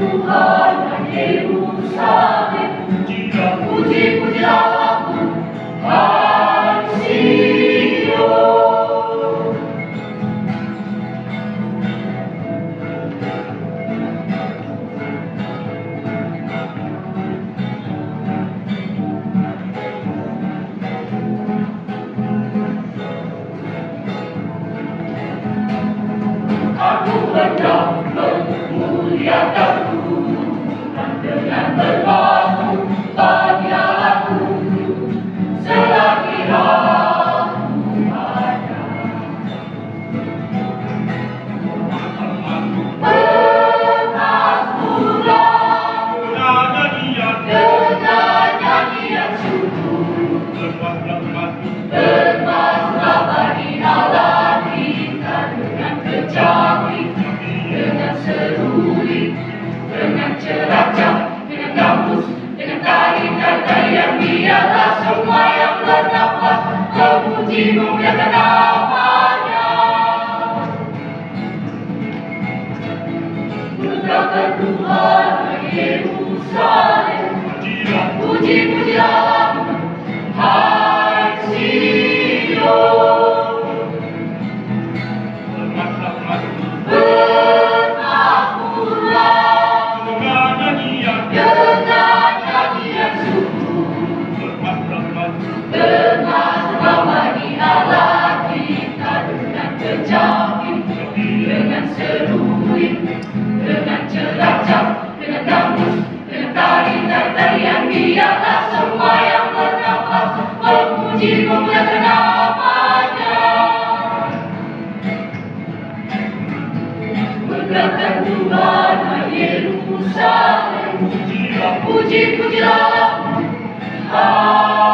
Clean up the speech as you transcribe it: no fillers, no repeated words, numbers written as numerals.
Tuhan Yerusalem, puji-pujilah lagu Hai Sion. Aku hendak memuliakan Tuhan dengan berlaku bagi Allahku selagi aku ada. Bermasmurlah dengan nyanyian syukur, bermasmurlah bagi Allah kita dengan kecapi, dengan seruling, dengan ceracam, dengan gambus, dengan tari dan tarian. Biarlah semua yang bernafas memuji memuliakan namanya. Pujilah Tuhan Yerusalem, puji-pujilah lagu Hai Sion. Bermakmurlah dengan nyanyian syukur, bermasmurlah bagi Allah kita dengan kecapi, dengan seruling, dengan ceracam, dengan gambus, dengan tari dan tarian. Biarlah semua yang bernafas memuji memuliakan namanya. Megahkan Tuhan Yerusalem, puji-pujilah lagu Hai